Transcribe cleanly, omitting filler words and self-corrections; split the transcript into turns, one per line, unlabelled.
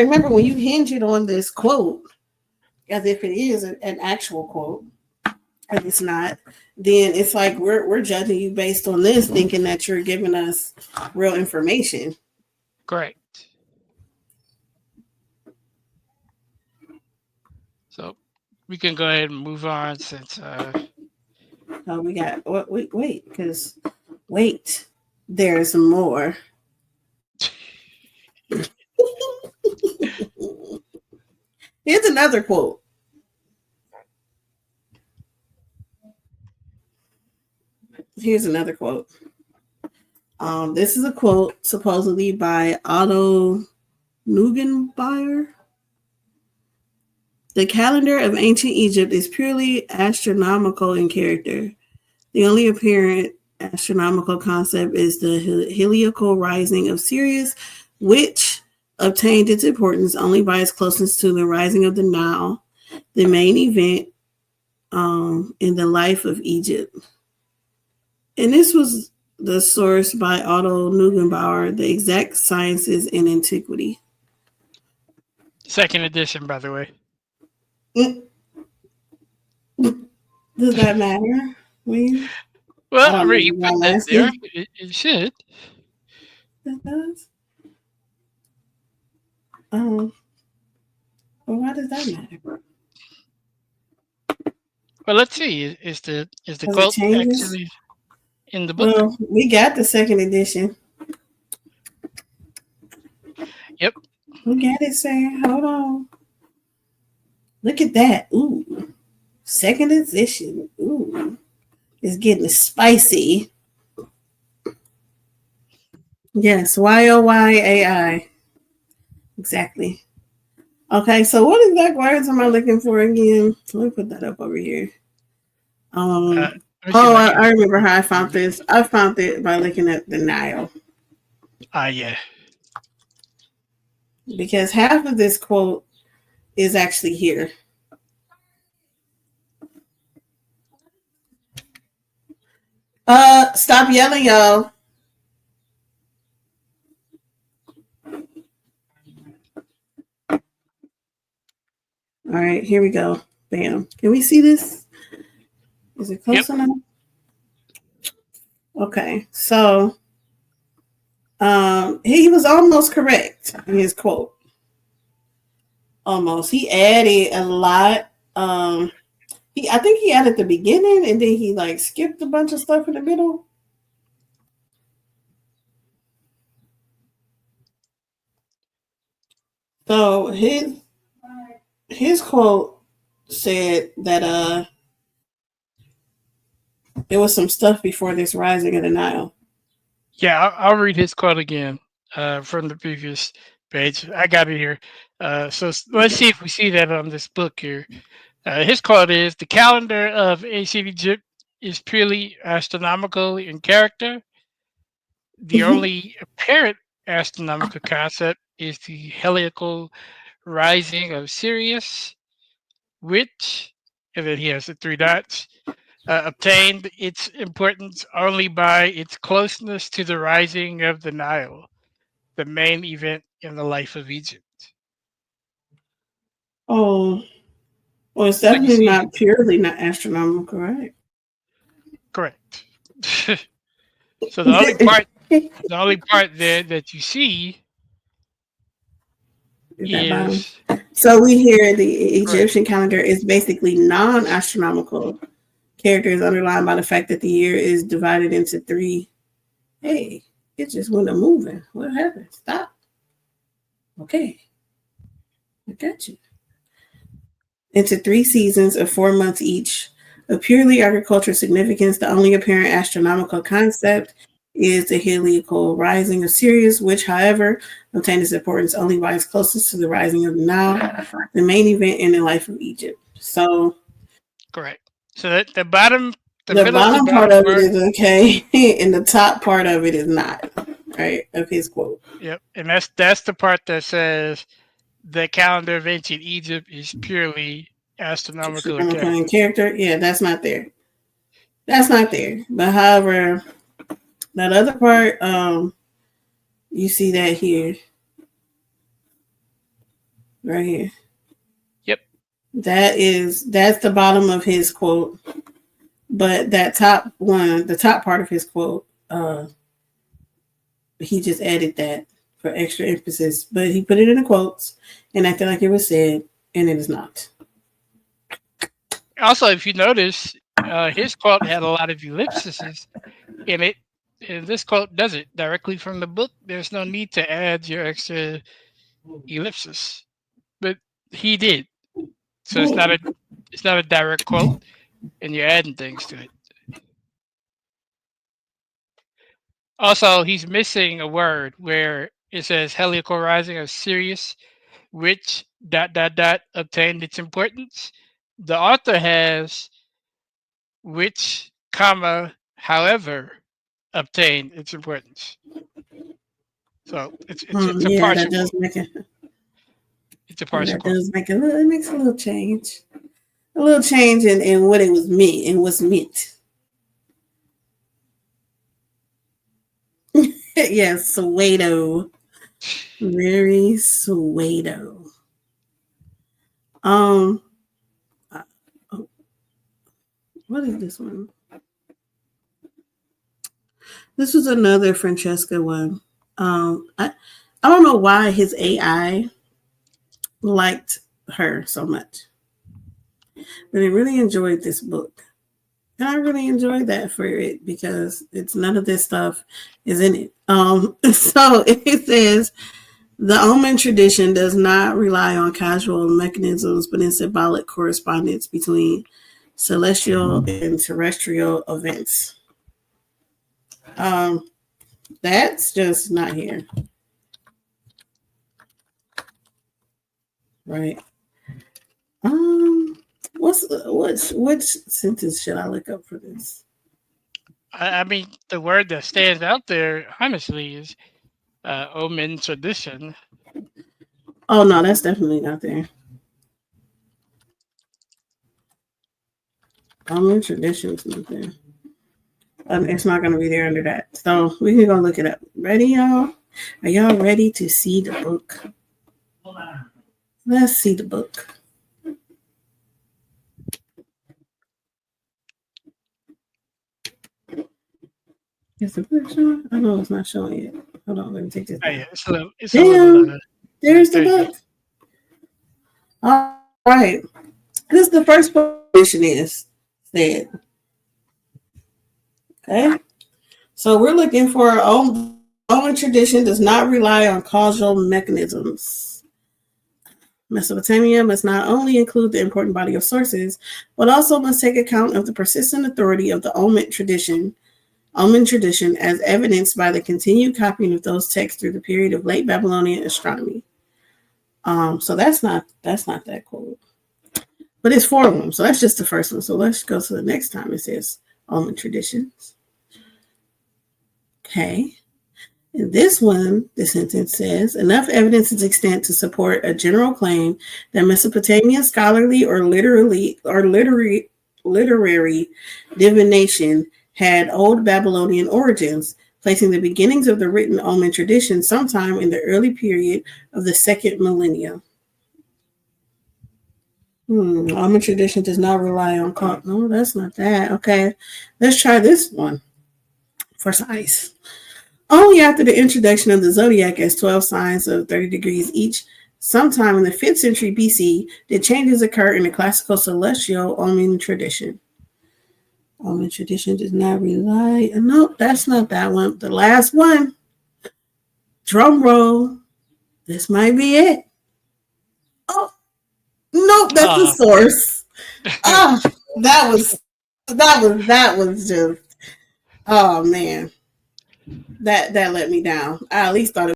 remember when you hinge it on this quote, as if it is an actual quote, and it's not, then it's like we're judging you based on this, thinking that you're giving us real information.
Great. So we can go ahead and move on since
We got wait, because wait, there's more. Here's another quote. Here's another quote. This is a quote supposedly by Otto Nugenbayer. The calendar of ancient Egypt is purely astronomical in character. The only apparent astronomical concept is the heliacal rising of Sirius, which obtained its importance only by its closeness to the rising of the Nile, the main event in the life of Egypt. And this was the source by Otto Nugenbauer, The Exact Sciences in Antiquity.
second edition, by the way.
Does that matter?
Well,
I
I
don't
mean, you
know
put
my
that
last
there.
name.
It should.
That does. Well, why does that matter?
Well, let's see. Is the
Because it
quote
changes.
actually in the book?
Well, we got the second edition.
Yep.
We got it, sir. Hold on. Look at that. Ooh. Second edition. Ooh. It's getting spicy. Yes. YOYAI. Exactly. Okay, so what exact words am I looking for again? Let me put that up over here.
Let
Um.
me see if
Oh,
I
I
can.
remember how I found this. I found it by looking at the Nile,
Yeah.
because half of this quote is actually here. Stop yelling, y'all. All right, here we go. Bam. Can we see this? Is it
Yep.
close enough? Okay, so he was almost correct in his quote. Almost. He added a lot. I think he added the beginning, and then he like skipped a bunch of stuff in the middle. So his quote said that there was some stuff before this rising of the Nile.
Yeah, I'll read his quote again from the previous page. I got it here. Let's see if we see that on this book here. His quote is: "The calendar of ancient Egypt is purely astronomical in character. The only apparent astronomical concept is the heliacal rising of Sirius, which," and then he has the three dots, "obtained its importance only by its closeness to the rising of the Nile, the main event in the life of Egypt."
Oh, well, it's
So you
definitely
see,
not purely not astronomical, right?
correct. So the only part there that you see
Is that bottom?
is
So we hear the
correct.
Egyptian calendar is basically non-astronomical. Characters underlined by the fact that the year is divided into three. Hey, it just went a moving. What happened? Stop. Okay, I got you. Into three seasons of 4 months each. Of purely agricultural significance, the only apparent astronomical concept is the heliacal rising of Sirius, which, however, obtained its importance only by its closest to the rising of the Nile, the main event in the life of Egypt. So
Correct. So that the
the
middle of the
bottom part
bottom
of it
part.
is okay, and the top part of it is not. Right, of his quote.
Yep, and that's the part that says the calendar of ancient Egypt is purely astronomical in
Astronomical in
character.
character, yeah, that's not there. That's not there. But however, that other part, you see that here. right here.
Yep.
That's the bottom of his quote. But that top one, the top part of his quote, he just added that for extra emphasis. But he put it in the quotes and acted like it was said, and it is not.
Also, if you notice, his quote had a lot of ellipses in it, and this quote does it directly from the book. There's no need to add your extra ellipsis, but he did. So it's not a direct quote, and you're adding things to it. Also, he's missing a word where it says heliacal rising of Sirius, which obtained its importance. The author has which, comma, however, obtained its importance. So it's a
Yeah, that
partial
does
quote.
make it.
It's a
Yeah,
partial
that
quote.
does make a little. It makes a little change in what it was meant and what's meant. Yes, Suedo, very Suedo. Um, oh, what is this one? This was another Francesca one. I don't know why his AI liked her so much, but he really enjoyed this book. And I really enjoyed that for it because it's none of this stuff is in it. So it says the Omen tradition does not rely on casual mechanisms, but in symbolic correspondence between celestial and terrestrial events. Um, that's just not here, right? Um, which sentence should I look up for this?
I mean, the word that stands out there, honestly, is omen tradition.
Oh no, that's definitely not there. Omen traditions not there. It's not going to be there under that. So we can go look it up. Ready, y'all? Are y'all ready to see the book? Let's see the book. Is the book showing? I know it's not showing yet. Hold on, let me take this
Oh
down.
yeah, it's a little.
Damn, there's the
There you go.
book. All right. This is the first position is said. Okay. So we're looking for our own tradition does not rely on causal mechanisms. Mesopotamia must not only include the important body of sources, but also must take account of the persistent authority of the Omen tradition as evidenced by the continued copying of those texts through the period of late Babylonian astronomy. So that's not that cool. But it's four of them, so that's just the first one. So let's go to the next time. It says Omen traditions. Okay. In this one, the sentence says, enough evidence is extant to support a general claim that Mesopotamian scholarly or literary divination had Old Babylonian origins, placing the beginnings of the written Omen tradition sometime in the early period of the second millennium. Omen tradition does not rely on no, that's not that. Okay, let's try this one for size. Only after the introduction of the zodiac as 12 signs of 30 degrees each, sometime in the 5th century BC, did changes occur in the classical celestial Omen tradition. Omen tradition does not rely. No, that's not that one. The last one. Drum roll. This might be it. Oh, nope, that's the
Uh,
source. Ah, that was just. Oh man, that let me down. I at least thought it